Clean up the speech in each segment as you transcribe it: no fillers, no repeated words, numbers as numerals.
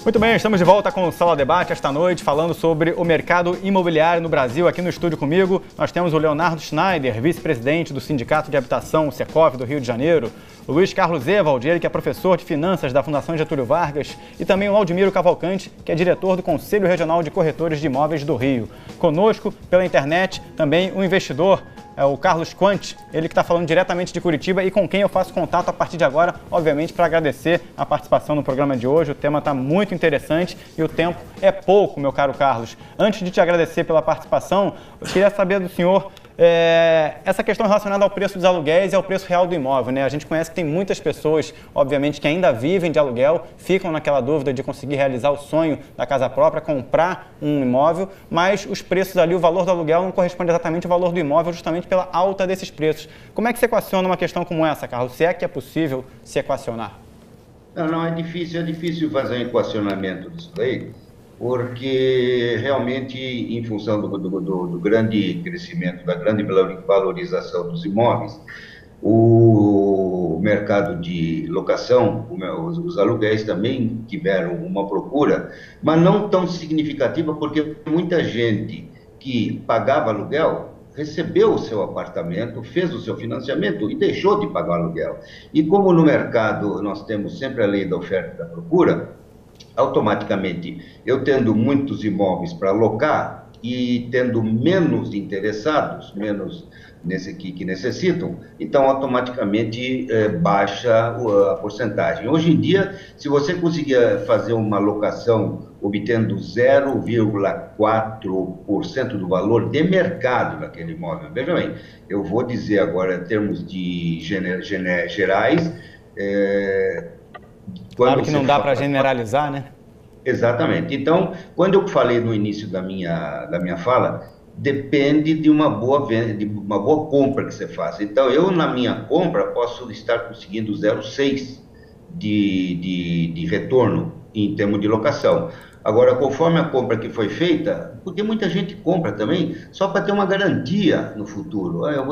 Muito bem, estamos de volta com o Sala Debate esta noite, falando sobre o mercado imobiliário no Brasil. Aqui no estúdio comigo, nós temos o Leonardo Schneider, vice-presidente do Sindicato de Habitação, o Secov, do Rio de Janeiro, o Luiz Carlos Ewald, ele que é professor de Finanças da Fundação Getúlio Vargas, e também o Aldimiro Cavalcante, que é diretor do Conselho Regional de Corretores de Imóveis do Rio. Conosco, pela internet, também o investidor, o Carlos Quanti, ele que está falando diretamente de Curitiba e com quem eu faço contato a partir de agora, obviamente, para agradecer a participação no programa de hoje. O tema está muito interessante e o tempo é pouco, meu caro Carlos. Antes de te agradecer pela participação, eu queria saber do senhor essa questão relacionada ao preço dos aluguéis e ao preço real do imóvel, né? A gente conhece que tem muitas pessoas, obviamente, que ainda vivem de aluguel, ficam naquela dúvida de conseguir realizar o sonho da casa própria, comprar um imóvel, mas os preços ali, o valor do aluguel não corresponde exatamente ao valor do imóvel, justamente pela alta desses preços. Como é que se equaciona uma questão como essa, Carlos? Se é que é possível se equacionar? Não, é difícil fazer um equacionamento disso daí, porque realmente, em função do grande crescimento, da grande valorização dos imóveis, o mercado de locação, os aluguéis também tiveram uma procura, mas não tão significativa, porque muita gente que pagava aluguel recebeu o seu apartamento, fez o seu financiamento e deixou de pagar o aluguel. E como no mercado nós temos sempre a lei da oferta e da procura, automaticamente, eu tendo muitos imóveis para alocar e tendo menos interessados, menos que necessitam, então automaticamente baixa a porcentagem. Hoje em dia, se você conseguir fazer uma locação obtendo 0,4% do valor de mercado daquele imóvel, veja bem, eu vou dizer agora em termos de gerais, claro que não dá para generalizar, né? Exatamente. Então, quando eu falei no início da minha fala, depende de uma boa venda, de uma boa compra que você faça. Então, eu na minha compra posso estar conseguindo 0,6 de retorno em termos de locação. Agora, conforme a compra que foi feita, porque muita gente compra também só para ter uma garantia no futuro. Eu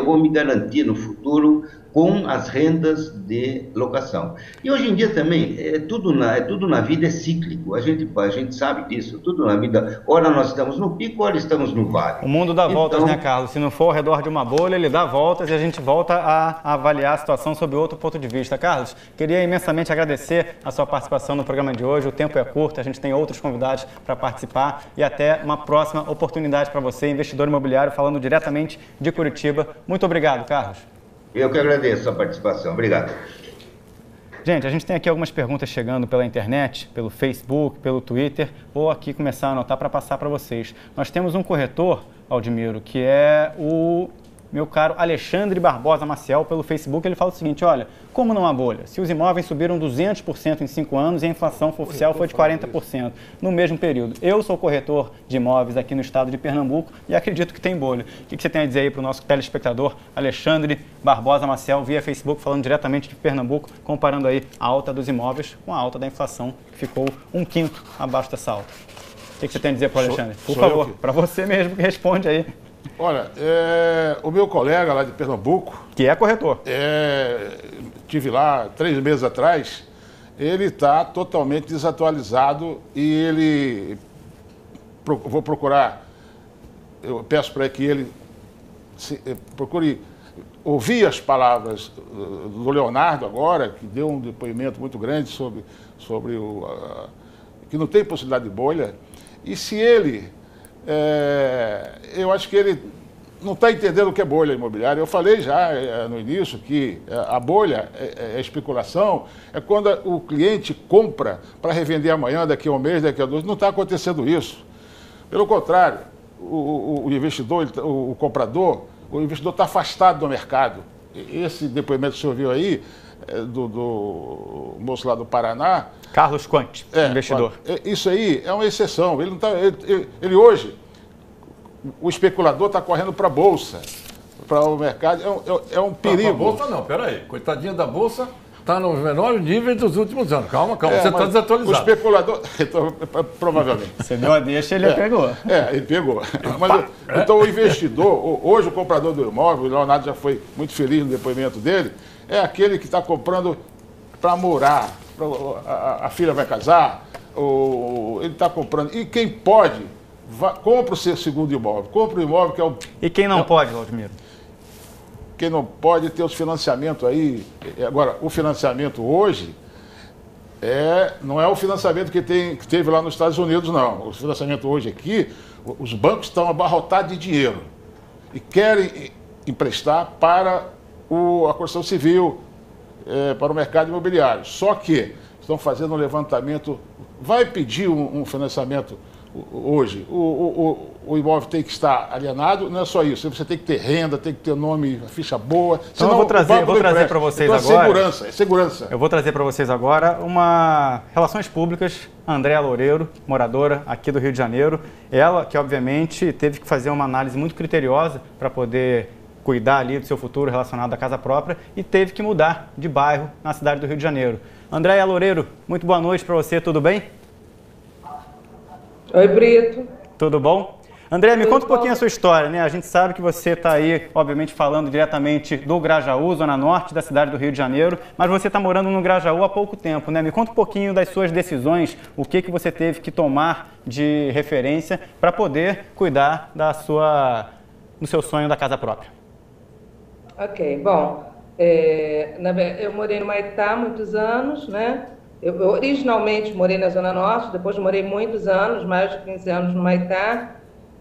vou me garantir no futuro com as rendas de locação. E hoje em dia também, tudo na vida é cíclico, a gente sabe disso, tudo na vida, ora nós estamos no pico, ora estamos no vale. O mundo dá voltas, né, Carlos? Se não for ao redor de uma bolha, ele dá voltas e a gente volta a avaliar a situação sob outro ponto de vista. Carlos, queria imensamente agradecer a sua participação no programa de hoje, o tempo é curto, a gente tem outros convidados para participar e até uma próxima oportunidade para você, investidor imobiliário, falando diretamente de Curitiba. Muito obrigado, Carlos. Eu que agradeço a participação. Obrigado. Gente, a gente tem aqui algumas perguntas chegando pela internet, pelo Facebook, pelo Twitter. Vou aqui começar a anotar para passar para vocês. Nós temos um corretor, Aldimiro, que é o meu caro Alexandre Barbosa Maciel, pelo Facebook. Ele fala o seguinte: olha, como não há bolha? Se os imóveis subiram 200% em 5 anos e a inflação oficial foi de 40% no mesmo período. Eu sou corretor de imóveis aqui no estado de Pernambuco e acredito que tem bolha. O que você tem a dizer aí para o nosso telespectador Alexandre Barbosa Maciel via Facebook, falando diretamente de Pernambuco, comparando aí a alta dos imóveis com a alta da inflação, que ficou 1/5 abaixo dessa alta? O que você tem a dizer para o Alexandre? Por favor, para você mesmo que responde aí. Olha, o meu colega lá de Pernambuco... Que é corretor. Tive lá 3 meses atrás, ele está totalmente desatualizado e ele... Vou procurar, eu peço para que ele procure ouvir as palavras do Leonardo agora, que deu um depoimento muito grande sobre que não tem possibilidade de bolha, e se ele... eu acho que ele não está entendendo o que é bolha imobiliária. Eu falei já no início que a bolha é especulação, é quando o cliente compra para revender amanhã, daqui a um mês, daqui a 2. Não está acontecendo isso. Pelo contrário, o investidor, o comprador, o investidor está afastado do mercado. Esse depoimento que o senhor viu aí, do moço lá do Paraná... Carlos Quanti, investidor. Isso aí é uma exceção. Ele não tá, ele hoje, o especulador está correndo para a Bolsa, para o mercado. É um perigo. Para a Bolsa não, peraí. Coitadinha da Bolsa está nos menores níveis dos últimos anos. Calma, você está desatualizado. O especulador, provavelmente. Você deu a deixa, ele pegou. Ele pegou. Então o investidor, hoje o comprador do imóvel, o Leonardo já foi muito feliz no depoimento dele, é aquele que está comprando para morar. A filha vai casar, ele está comprando. E quem pode, compra o seu segundo imóvel. Compra o imóvel que é o... E quem não pode, Valdemiro? Quem não pode ter os financiamentos aí. Agora, o financiamento hoje não é o financiamento que teve lá nos Estados Unidos, não. O financiamento hoje aqui, os bancos estão abarrotados de dinheiro e querem emprestar para a construção civil, para o mercado imobiliário. Só que estão fazendo um levantamento, vai pedir um financiamento hoje. O imóvel tem que estar alienado, não é só isso. Você tem que ter renda, tem que ter nome, ficha boa. Então eu vou trazer para vocês então, agora. Segurança. Eu vou trazer para vocês agora Relações Públicas, Andréa Loureiro, moradora aqui do Rio de Janeiro. Ela que obviamente teve que fazer uma análise muito criteriosa para poder cuidar ali do seu futuro relacionado à casa própria e teve que mudar de bairro na cidade do Rio de Janeiro. Andréa Loureiro, muito boa noite para você, tudo bem? Oi, Brito. Tudo bom? Andréa, me conta um pouquinho a sua história, né? A gente sabe que você está aí, obviamente, falando diretamente do Grajaú, zona norte da cidade do Rio de Janeiro, mas você está morando no Grajaú há pouco tempo, né? Me conta um pouquinho das suas decisões, o que você teve que tomar de referência para poder cuidar do seu sonho da casa própria. Ok, bom, eu morei no Maitá há muitos anos, né? Eu originalmente morei na Zona Norte, depois morei muitos anos, mais de 15 anos no Maitá,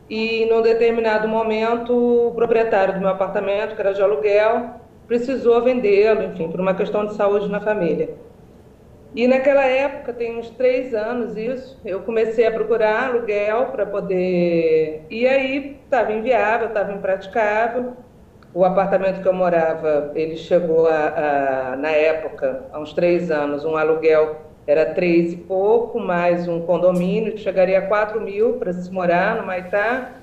e num determinado momento o proprietário do meu apartamento, que era de aluguel, precisou vendê-lo, enfim, por uma questão de saúde na família. E naquela época, tem uns 3 anos isso, eu comecei a procurar aluguel para poder... E aí estava inviável, estava impraticável. O apartamento que eu morava, ele chegou na época, há uns 3 anos, um aluguel era 3 e pouco, mais um condomínio que chegaria a 4 mil para se morar no Maitá.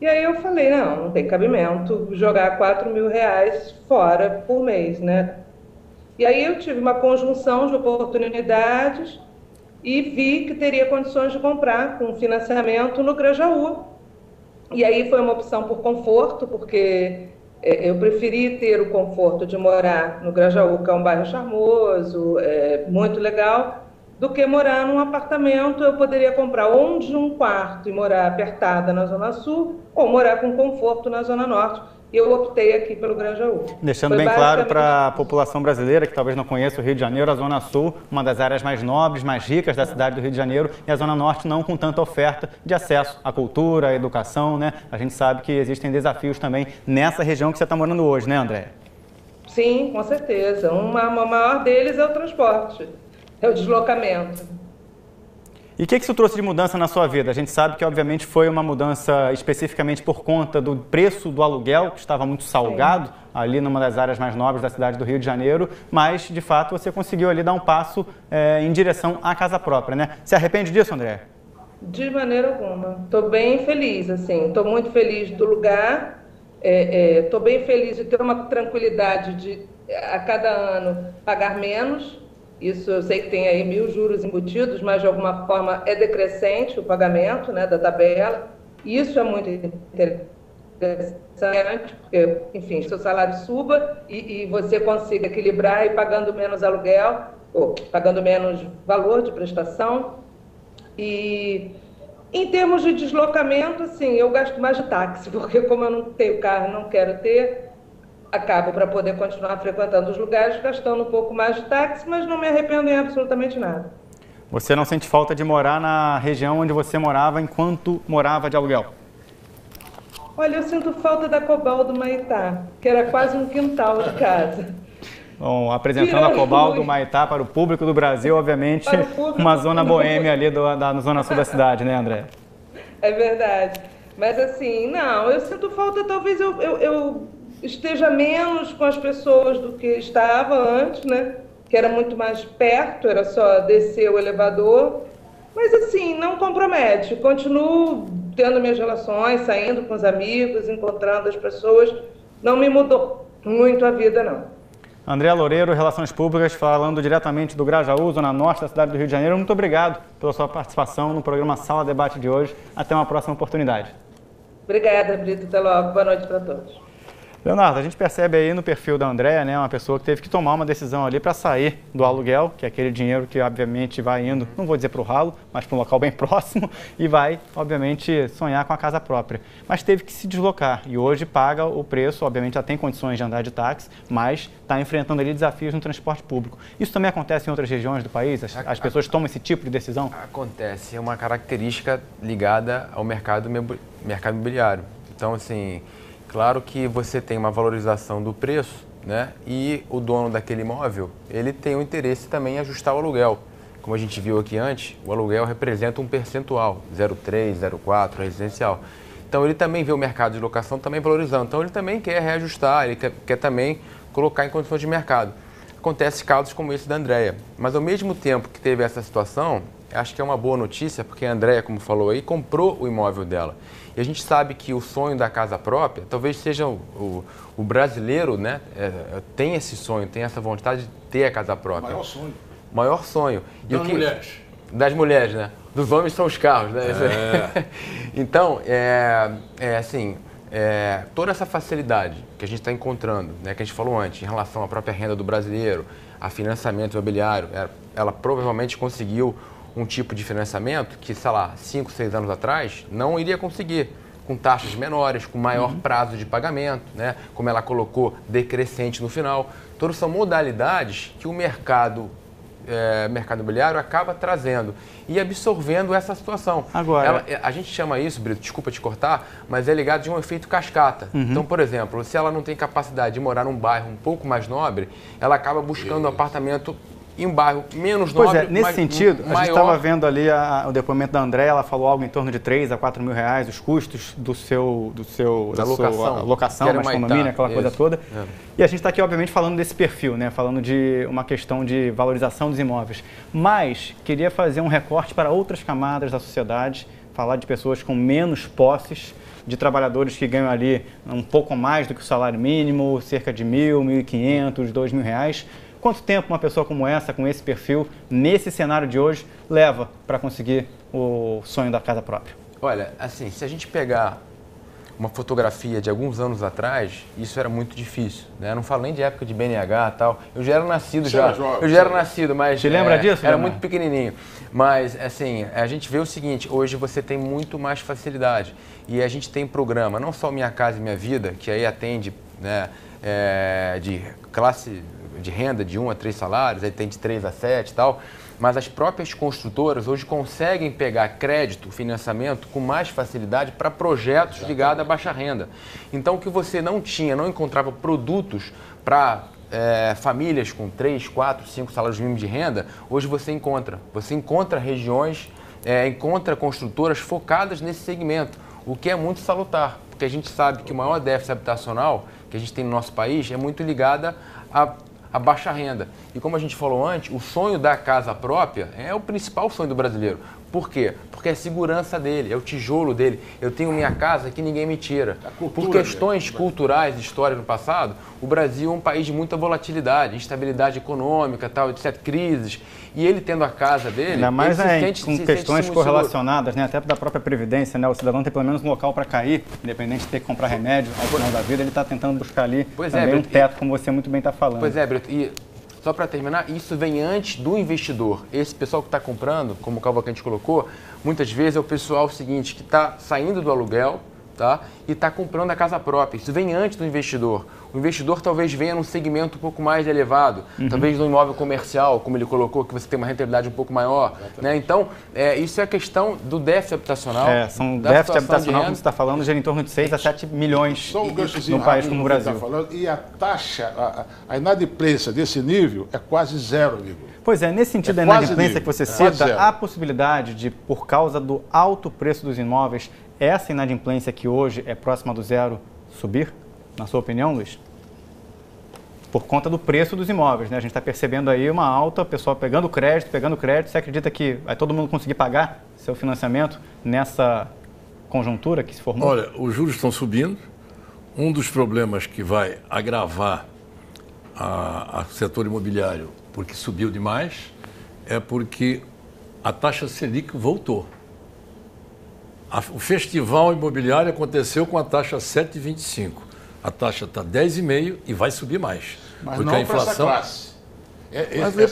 E aí eu falei, não tem cabimento jogar 4 mil reais fora por mês, né? E aí eu tive uma conjunção de oportunidades e vi que teria condições de comprar com financiamento no Grajaú. E aí foi uma opção por conforto, porque... eu preferi ter o conforto de morar no Grajaú, que é um bairro charmoso, muito legal, do que morar num apartamento. Eu poderia comprar ou de um quarto e morar apertada na Zona Sul, ou morar com conforto na Zona Norte. E eu optei aqui pelo Grajaú. Deixando bem claro para a população brasileira, que talvez não conheça o Rio de Janeiro, a Zona Sul, uma das áreas mais nobres, mais ricas da cidade do Rio de Janeiro, e a Zona Norte não com tanta oferta de acesso à cultura, à educação, né? A gente sabe que existem desafios também nessa região que você está morando hoje, né, Andréa? Sim, com certeza. O maior deles é o transporte, é o deslocamento. E o que isso trouxe de mudança na sua vida? A gente sabe que, obviamente, foi uma mudança especificamente por conta do preço do aluguel, que estava muito salgado ali numa das áreas mais nobres da cidade do Rio de Janeiro, mas, de fato, você conseguiu ali dar um passo em direção à casa própria, né? Se arrepende disso, André? De maneira alguma. Estou bem feliz, assim. Estou muito feliz do lugar. Estou bem feliz de ter uma tranquilidade de, a cada ano, pagar menos. Isso eu sei que tem aí 1000 juros embutidos, mas de alguma forma é decrescente o pagamento, né, da tabela. Isso é muito interessante, porque, enfim, seu salário suba e você consiga equilibrar e pagando menos aluguel, ou pagando menos valor de prestação. E em termos de deslocamento, assim, eu gasto mais de táxi, porque como eu não tenho carro, não quero ter, acabo para poder continuar frequentando os lugares, gastando um pouco mais de táxi, mas não me arrependo em absolutamente nada. Você não sente falta de morar na região onde você morava enquanto morava de aluguel? Olha, eu sinto falta da Cobal do Maitá, que era quase um quintal de casa. Bom, apresentando a Cobal do Maitá para o público do Brasil, obviamente, uma zona boêmia ali na zona sul da cidade, né, André? É verdade. Mas assim, não, eu sinto falta, talvez eu esteja menos com as pessoas do que estava antes, né? Que era muito mais perto, era só descer o elevador. Mas assim, não compromete. Continuo tendo minhas relações, saindo com os amigos, encontrando as pessoas. Não me mudou muito a vida, não. Andréa Loureiro, Relações Públicas, falando diretamente do Grajaú, zona norte da cidade do Rio de Janeiro. Muito obrigado pela sua participação no programa Sala Debate de hoje. Até uma próxima oportunidade. Obrigada, Brito. Até logo. Boa noite para todos. Leonardo, a gente percebe aí no perfil da Andréa, né, uma pessoa que teve que tomar uma decisão ali para sair do aluguel, que é aquele dinheiro que obviamente vai indo, não vou dizer para o ralo, mas para um local bem próximo e vai, obviamente, sonhar com a casa própria. Mas teve que se deslocar e hoje paga o preço, obviamente já tem condições de andar de táxi, mas está enfrentando ali desafios no transporte público. Isso também acontece em outras regiões do país? As pessoas tomam esse tipo de decisão? Acontece, é uma característica ligada ao mercado imobiliário. Então, assim, claro que você tem uma valorização do preço, né? E o dono daquele imóvel, ele tem o interesse também em ajustar o aluguel. Como a gente viu aqui antes, o aluguel representa um percentual, 0,3, 0,4, residencial. Então, ele também vê o mercado de locação também valorizando. Então, ele também quer reajustar, ele quer também colocar em condições de mercado. Acontece casos como esse da Andréa. Mas, ao mesmo tempo que teve essa situação, acho que é uma boa notícia, porque a Andréa, como falou aí, comprou o imóvel dela. E a gente sabe que o sonho da casa própria, talvez seja o brasileiro, né, tem esse sonho, tem essa vontade de ter a casa própria. Maior sonho. Maior sonho. Das mulheres. Das mulheres, né? Dos homens são os carros, né? Então, toda essa facilidade que a gente está encontrando, né, que a gente falou antes, em relação à própria renda do brasileiro, a financiamento imobiliário, ela provavelmente conseguiu um tipo de financiamento que, sei lá, 5, 6 anos atrás, não iria conseguir, com taxas menores, com maior prazo de pagamento, né? Como ela colocou, decrescente no final. Todas são modalidades que o mercado imobiliário acaba trazendo e absorvendo essa situação. Agora, a gente chama isso, Brito, desculpa te cortar, mas é ligado de um efeito cascata. Então, por exemplo, se ela não tem capacidade de morar num bairro um pouco mais nobre, ela acaba buscando um apartamento em um bairro menos nobre, pois é, nesse sentido, maior. A gente estava vendo ali o depoimento da Andréa, ela falou algo em torno de 3 a 4 mil reais, os custos da sua locação, mais condomínio, aquela coisa toda. E a gente está aqui, obviamente, falando desse perfil, né? Falando de uma questão de valorização dos imóveis. Mas queria fazer um recorte para outras camadas da sociedade, falar de pessoas com menos posses, de trabalhadores que ganham ali um pouco mais do que o salário mínimo, cerca de 1.000, 1.500, 2.000 reais. Quanto tempo uma pessoa como essa, com esse perfil, nesse cenário de hoje, leva para conseguir o sonho da casa própria? Olha, assim, se a gente pegar uma fotografia de alguns anos atrás, isso era muito difícil, né? Eu não falo nem de época de BNH e tal. Eu já era nascido eu já era nascido, mas... Te lembra disso? Era muito pequenininho. Mas, assim, a gente vê o seguinte, hoje você tem muito mais facilidade. E a gente tem programa, não só Minha Casa e Minha Vida, que aí atende, né, de classe de renda de 1 a 3 salários, aí tem de 3 a 7 e tal, mas as próprias construtoras hoje conseguem pegar crédito, financiamento com mais facilidade para projetos ligados à baixa renda. Então, o que você não encontrava produtos para famílias com 3, 4, 5 salários mínimos de renda, hoje você encontra. Você encontra regiões, encontra construtoras focadas nesse segmento, o que é muito salutar, porque a gente sabe que o maior déficit habitacional que a gente tem no nosso país é muito ligado a baixa renda. E como a gente falou antes, o sonho da casa própria é o principal sonho do brasileiro. Por quê? Porque é a segurança dele, é o tijolo dele. Eu tenho minha casa que ninguém me tira. Por questões culturais, históricas no passado, o Brasil é um país de muita volatilidade, instabilidade econômica, tal, etc, crises. E ele tendo a casa dele, ainda mais com questões sente correlacionadas, né? Até da própria Previdência, né? O cidadão tem pelo menos um local para cair, independente de ter que comprar remédio ao final da vida, ele está tentando buscar ali também um teto, como você muito bem está falando. Pois é, Brito, e só para terminar, isso vem antes do investidor. Esse pessoal que está comprando, como o Cavalcante colocou, muitas vezes é o pessoal seguinte, que está saindo do aluguel, tá? E está comprando a casa própria. Isso vem antes do investidor. O investidor talvez venha num segmento um pouco mais elevado, talvez no imóvel comercial, como ele colocou, que você tem uma rentabilidade um pouco maior. Né? Então, isso é a questão do déficit habitacional. São déficit habitacional, como você está falando, gira em torno de 6 a 7 milhões num país como o Brasil. E a taxa, a inadimplência desse nível é quase zero, amigo. Pois é, nesse sentido da inadimplência que você cita, há a possibilidade de, por causa do alto preço dos imóveis, essa inadimplência que hoje é próxima do zero subir, na sua opinião, Luiz? Por conta do preço dos imóveis, né? A gente está percebendo aí uma alta, o pessoal pegando crédito. Você acredita que vai todo mundo conseguir pagar seu financiamento nessa conjuntura que se formou? Olha, os juros estão subindo. Um dos problemas que vai agravar o setor imobiliário, porque subiu demais, é porque a taxa Selic voltou. O festival imobiliário aconteceu com a taxa 7,25. A taxa está 10,5% e vai subir mais. Mas porque não a inflação... para essa classe.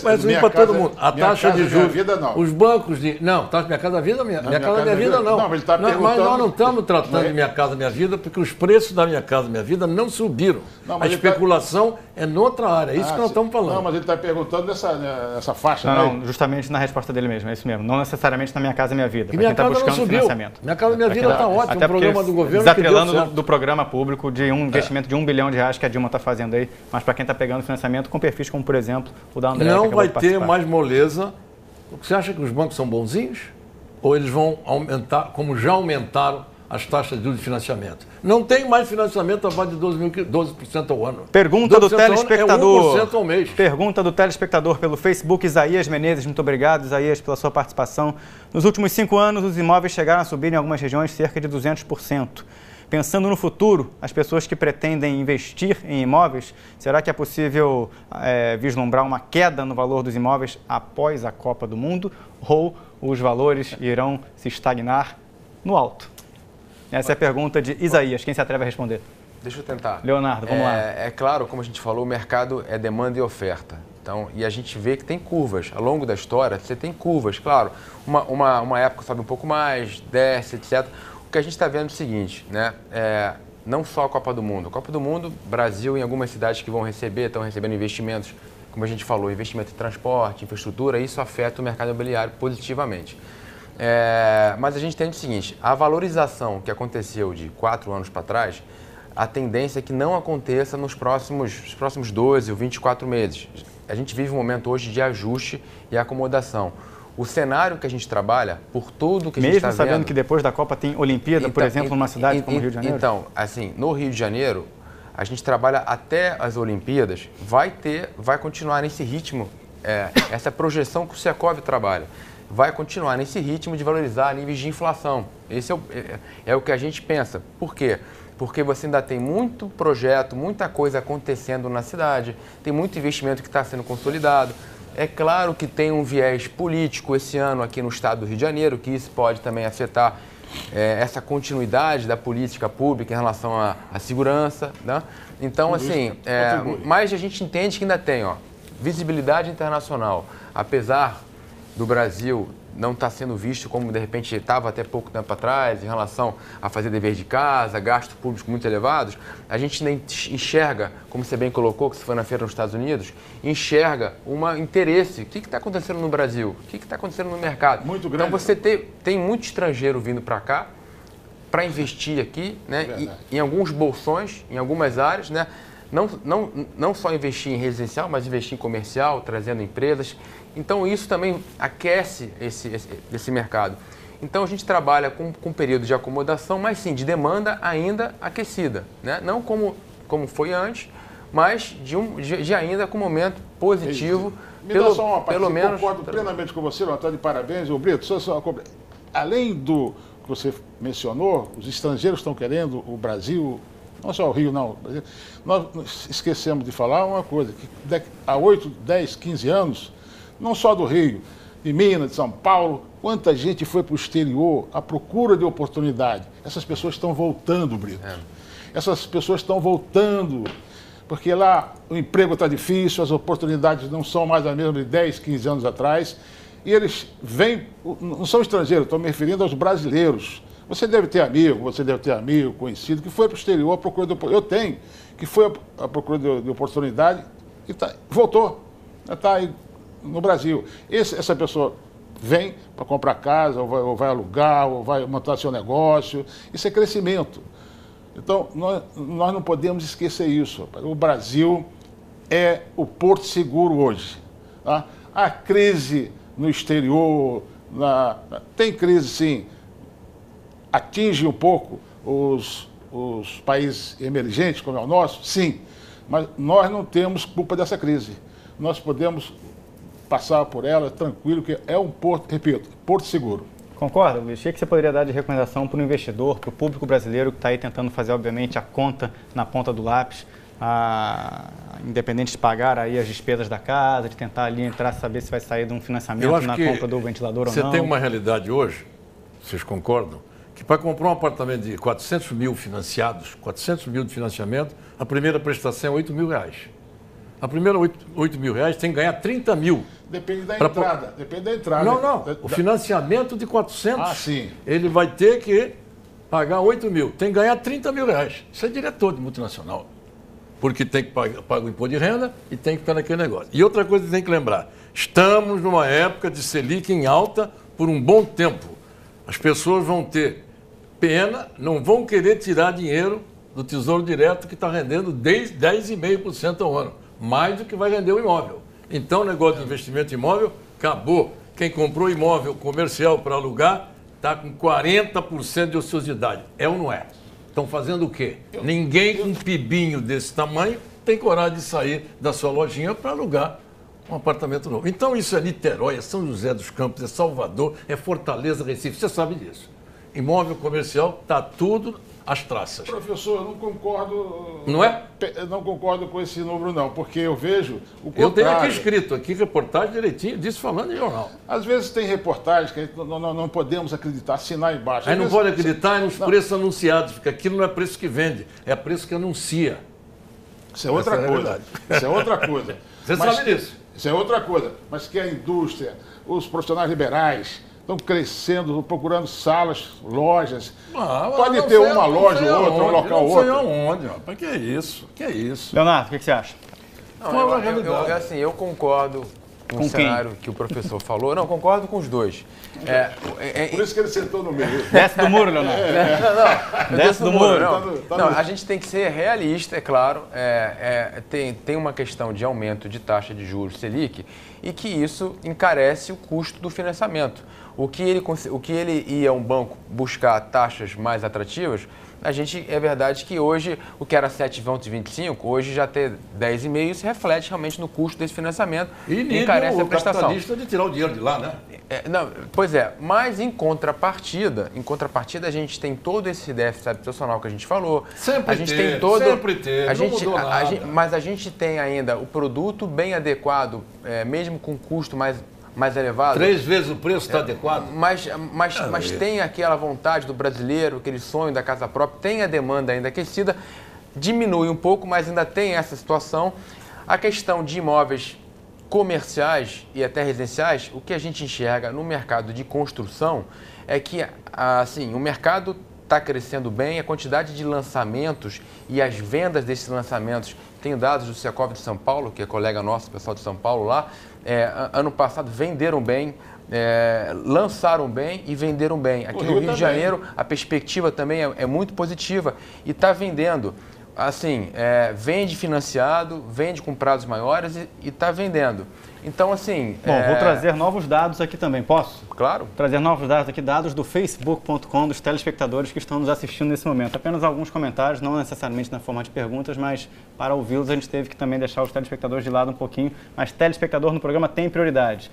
Mas vem para todo mundo. A taxa de juros. Vida, não. Os bancos de. Não, Minha Casa Minha Vida, minha casa Minha Vida não. Não, mas ele está perguntando. Mas nós não estamos tratando de Minha Casa Minha Vida, porque os preços da Minha Casa Minha Vida não subiram. Não, a especulação é noutra área. É isso que nós estamos falando. Não, mas ele está perguntando nessa faixa. Não, justamente na resposta dele mesmo, é isso mesmo. Não necessariamente na Minha Casa Minha Vida. E Minha quem está buscando não financiamento. Minha Casa Minha Vida está ótimo. Até um programa do governo. Desatrelando do programa público de um investimento de R$1 bilhão que a Dilma está fazendo aí, mas para quem está pegando financiamento com perfis como, por exemplo, o da André. Não vai ter mais moleza. Você acha que os bancos são bonzinhos? Ou eles vão aumentar, como já aumentaram, as taxas de juros de financiamento? Não tem mais financiamento abaixo de 12% ao ano. Pergunta do telespectador. É 1% ao mês. Pergunta do telespectador pelo Facebook, Isaías Menezes. Muito obrigado, Isaías, pela sua participação. Nos últimos 5 anos, os imóveis chegaram a subir em algumas regiões cerca de 200%. Pensando no futuro, as pessoas que pretendem investir em imóveis, será que é possível vislumbrar uma queda no valor dos imóveis após a Copa do Mundo? Ou os valores irão se estagnar no alto? Essa é a pergunta de Isaías. Quem se atreve a responder? Deixa eu tentar. Leonardo, vamos lá. É claro, como a gente falou, o mercado é demanda e oferta. Então, e a gente vê que tem curvas. Ao longo da história, você tem curvas. Claro, uma época sobe um pouco mais, desce, etc. O que a gente está vendo é o seguinte, né? Não só a Copa do Mundo. A Copa do Mundo, Brasil, em algumas cidades que estão recebendo investimentos, como a gente falou, investimento em transporte, infraestrutura, isso afeta o mercado imobiliário positivamente. Mas a gente tem o seguinte, a valorização que aconteceu de 4 anos para trás, a tendência é que não aconteça nos próximos 12 ou 24 meses. A gente vive um momento hoje de ajuste e acomodação. O cenário que a gente trabalha, por tudo que a gente está vendo... Mesmo sabendo que depois da Copa tem Olimpíada, por exemplo, numa cidade como Rio de Janeiro? Então, assim, no Rio de Janeiro, a gente trabalha até as Olimpíadas, vai continuar nesse ritmo, essa projeção que o Secov trabalha, vai continuar nesse ritmo de valorizar níveis de inflação. Esse é o que a gente pensa. Por quê? Porque você ainda tem muito projeto, muita coisa acontecendo na cidade, tem muito investimento que está sendo consolidado. É claro que tem um viés político esse ano aqui no estado do Rio de Janeiro, que isso pode também afetar essa continuidade da política pública em relação à segurança, né? Então, assim, mas a gente entende que ainda tem visibilidade internacional. Apesar do Brasil não estar sendo visto como, de repente, estava até pouco tempo atrás, em relação a fazer dever de casa, gastos públicos muito elevados, a gente nem enxerga, como você bem colocou, que se foi na feira nos Estados Unidos, enxerga um interesse. O que está acontecendo no Brasil? O que está acontecendo no mercado? Muito grande. Então, você tem muito estrangeiro vindo para cá, para investir aqui, né? Em alguns bolsões, em algumas áreas, né? Não só investir em residencial, mas investir em comercial, trazendo empresas. Então, isso também aquece esse mercado. Então, a gente trabalha com um período de acomodação, mas sim, de demanda ainda aquecida, né? Não como foi antes, mas de ainda com um momento positivo. Me dá só uma parte, eu concordo plenamente com você, Antônio, parabéns. O Brito, além do que você mencionou, os estrangeiros estão querendo o Brasil, não só o Rio, não. Nós esquecemos de falar uma coisa, que há 8, 10, 15 anos, não só do Rio, de Minas, de São Paulo, quanta gente foi para o exterior à procura de oportunidade. Essas pessoas estão voltando, Brito. Essas pessoas estão voltando, porque lá o emprego está difícil, as oportunidades não são mais as mesmas de 10, 15 anos atrás, e eles vêm, não são estrangeiros, estou me referindo aos brasileiros. Você deve ter amigo, conhecido, que foi para o exterior à procura de oportunidade. Eu tenho, que foi à procura de oportunidade e voltou, está aí no Brasil. Essa pessoa vem para comprar casa, ou vai alugar, ou vai montar seu negócio. Isso é crescimento. Então, nós não podemos esquecer isso. O Brasil é o porto seguro hoje. Tá? A crise no exterior, tem crise sim, atinge um pouco os países emergentes, como é o nosso, sim, mas nós não temos culpa dessa crise. Nós podemos passar por ela tranquilo, que é um porto, repito, porto seguro. Concorda, Luiz? O que você poderia dar de recomendação para o investidor, para o público brasileiro que está aí tentando fazer, obviamente, a conta na ponta do lápis, independente de pagar aí as despesas da casa, de tentar ali entrar, saber se vai sair de um financiamento na compra do ventilador ou não? Você tem uma realidade hoje, vocês concordam, que para comprar um apartamento de 400 mil financiados, 400 mil de financiamento, a primeira prestação é R$ 8 mil. A primeira R$ 8 mil tem que ganhar 30 mil. Depende da entrada. Depende da entrada. Não. O financiamento de 400, sim. Ele vai ter que pagar 8 mil. Tem que ganhar 30 mil reais. Isso é diretor de multinacional. Porque tem que pagar o imposto de renda e tem que ficar naquele negócio. E outra coisa que tem que lembrar. Estamos numa época de Selic em alta por um bom tempo. As pessoas vão ter pena, não vão querer tirar dinheiro do Tesouro Direto que está rendendo 10,5% ao ano. Mais do que vai render o imóvel. Então, o negócio de investimento imóvel acabou. Quem comprou imóvel comercial para alugar está com 40% de ociosidade. É ou não é? Estão fazendo o quê? Ninguém com um pibinho desse tamanho tem coragem de sair da sua lojinha para alugar um apartamento novo. Então, isso é Niterói, é São José dos Campos, é Salvador, é Fortaleza, Recife. Você sabe disso. Imóvel comercial está tudo às traças. Professor, eu não concordo. Não é? Não concordo com esse número, não, porque eu vejo o contrário. Eu tenho aqui escrito, reportagem direitinho, disso falando em jornal. Às vezes tem reportagens que não podemos acreditar, assinar embaixo. Aí não pode acreditar nos preços anunciados, porque aquilo não é preço que vende, é preço que anuncia. Isso é outra coisa. Isso é outra coisa. Você sabe disso. Isso é outra coisa. Mas que a indústria, os profissionais liberais estão crescendo, procurando salas, lojas. Pode ter uma loja ou outra, um local ou outro. Não sei aonde, rapaz. Que é isso? Que é isso? Leonardo, o que você acha? Não, eu concordo com o cenário que o professor falou. Não, concordo com os dois. Por isso que ele sentou no meio. Desce do muro, Leonardo. Desce do muro. Não, a gente tem que ser realista, é claro. Tem uma questão de aumento de taxa de juros Selic e que isso encarece o custo do financiamento. O que ele ia a um banco buscar taxas mais atrativas, é verdade que hoje o que era 7,25, hoje já ter 10,5, isso reflete realmente no custo desse financiamento e encarece a prestação. Capitalista de tirar o dinheiro de lá, né? Pois é, mas em contrapartida a gente tem todo esse déficit habitacional que a gente falou. Sempre teve, não mudou nada. Mas a gente tem ainda o produto bem adequado, mesmo com custo mais elevado. 3 vezes o preço está adequado. Mas tem aquela vontade do brasileiro, aquele sonho da casa própria, tem a demanda ainda aquecida, diminui um pouco, mas ainda tem essa situação. A questão de imóveis comerciais e até residenciais, o que a gente enxerga no mercado de construção é que assim, o mercado está crescendo bem, a quantidade de lançamentos e as vendas desses lançamentos, tem dados do Secov de São Paulo, que é colega nosso, pessoal de São Paulo lá, ano passado venderam bem, lançaram bem e venderam bem. Aqui no Rio de Janeiro a perspectiva também é muito positiva e está vendendo. Assim, vende financiado, vende com prazos maiores e está vendendo. Então, assim... Bom, vou trazer novos dados aqui também, posso? Claro. Trazer novos dados aqui, dados do facebook.com, dos telespectadores que estão nos assistindo nesse momento. Apenas alguns comentários, não necessariamente na forma de perguntas, mas para ouvi-los a gente teve que também deixar os telespectadores de lado um pouquinho. Mas telespectador no programa tem prioridade.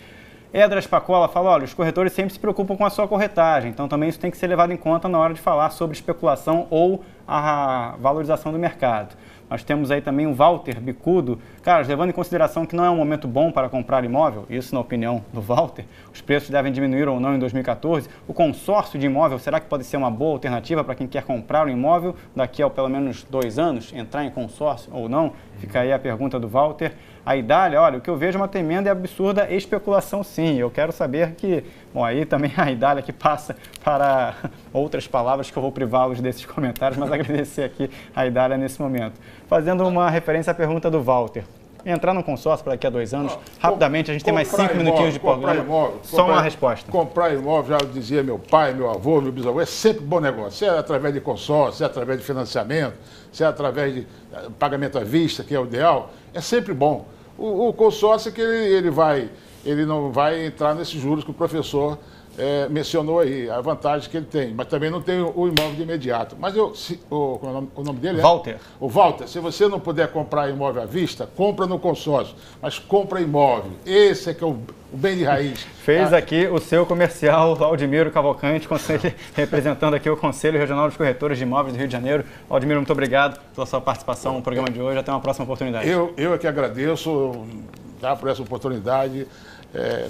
Edras Pacola fala, olha, os corretores sempre se preocupam com a sua corretagem, então também isso tem que ser levado em conta na hora de falar sobre especulação ou a valorização do mercado. Nós temos aí também o Walter Bicudo. Cara, levando em consideração que não é um momento bom para comprar imóvel, isso na opinião do Walter, os preços devem diminuir ou não em 2014, o consórcio de imóvel, será que pode ser uma boa alternativa para quem quer comprar um imóvel daqui a pelo menos 2 anos, entrar em consórcio ou não? Fica aí a pergunta do Walter. A Idália, olha, o que eu vejo é uma tremenda e absurda especulação, sim. Eu quero saber que... Bom, aí também a Idália que passa para outras palavras que eu vou privá-los desses comentários, mas agradecer aqui a Idália nesse momento. Fazendo uma referência à pergunta do Walter. Entrar num consórcio para daqui a 2 anos, rapidamente, a gente tem mais 5 minutinhos de programa. Só uma resposta. Comprar imóvel, já dizia meu pai, meu avô, meu bisavô, é sempre bom negócio. Se é através de consórcio, se é através de financiamento, se é através de pagamento à vista, que é o ideal, é sempre bom. O consórcio é que ele não vai entrar nesses juros que o professor mencionou aí, a vantagem que ele tem, mas também não tem o imóvel de imediato. Mas o nome dele é? Walter. O Walter, se você não puder comprar imóvel à vista, compra no consórcio, mas compra imóvel. Esse é que é o bem de raiz. Fez aqui o seu comercial, Aldimiro Cavalcante, representando aqui o Conselho Regional dos Corretores de Imóveis do Rio de Janeiro. Aldimiro, muito obrigado pela sua participação no programa de hoje. Até uma próxima oportunidade. Eu é que agradeço por essa oportunidade.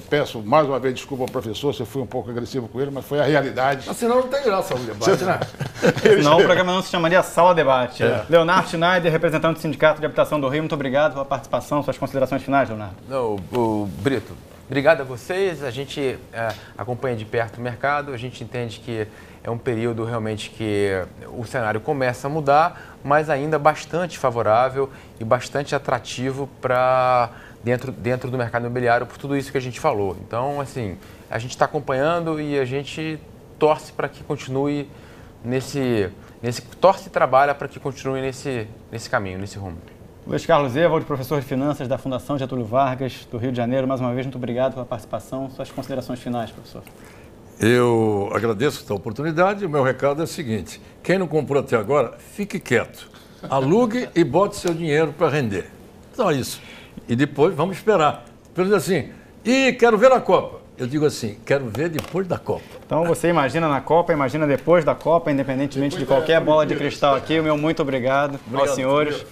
Peço mais uma vez desculpa ao professor se eu fui um pouco agressivo com ele, mas foi a realidade. Mas senão não tem graça o debate, né? Senão o programa não se chamaria Sala Debate. Leonardo Schneider, representante do Sindicato de Habitação do Rio, muito obrigado pela participação. Suas considerações finais, Leonardo. Não, Brito, obrigado a vocês. A gente acompanha de perto o mercado, a gente entende que é um período realmente que o cenário começa a mudar, mas ainda bastante favorável e bastante atrativo para dentro do mercado imobiliário por tudo isso que a gente falou. Então, assim, a gente está acompanhando e a gente torce para que continue torce e trabalha para que continue nesse caminho, nesse rumo. Luiz Carlos Ewald, professor de Finanças da Fundação Getúlio Vargas, do Rio de Janeiro. Mais uma vez, muito obrigado pela participação. Suas considerações finais, professor. Eu agradeço esta oportunidade. O meu recado é o seguinte: quem não comprou até agora, fique quieto. Alugue e bote seu dinheiro para render. Só isso. E depois vamos esperar. Pelo assim, quero ver na Copa. Eu digo assim, quero ver depois da Copa. Então você imagina na Copa, imagina depois da Copa, independentemente de qualquer bola de cristal aqui. O meu muito obrigado aos senhores.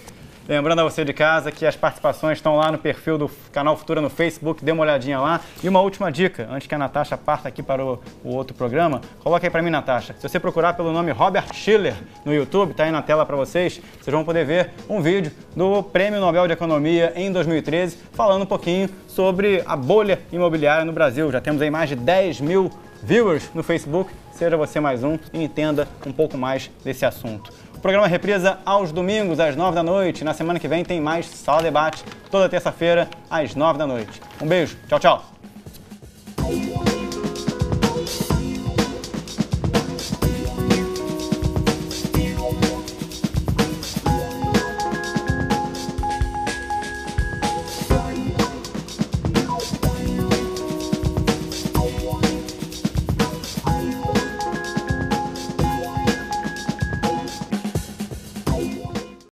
Lembrando a você de casa que as participações estão lá no perfil do Canal Futura no Facebook, dê uma olhadinha lá. E uma última dica, antes que a Natasha parta aqui para o outro programa, coloca aí para mim, Natasha. Se você procurar pelo nome Robert Shiller no YouTube, tá aí na tela para vocês, vocês vão poder ver um vídeo do Prêmio Nobel de Economia em 2013, falando um pouquinho sobre a bolha imobiliária no Brasil. Já temos aí mais de 10 mil viewers no Facebook. Seja você mais um e entenda um pouco mais desse assunto. O programa reprisa aos domingos, às 9 da noite. Na semana que vem tem mais Sala Debate, toda terça-feira, às 9 da noite. Um beijo, tchau, tchau.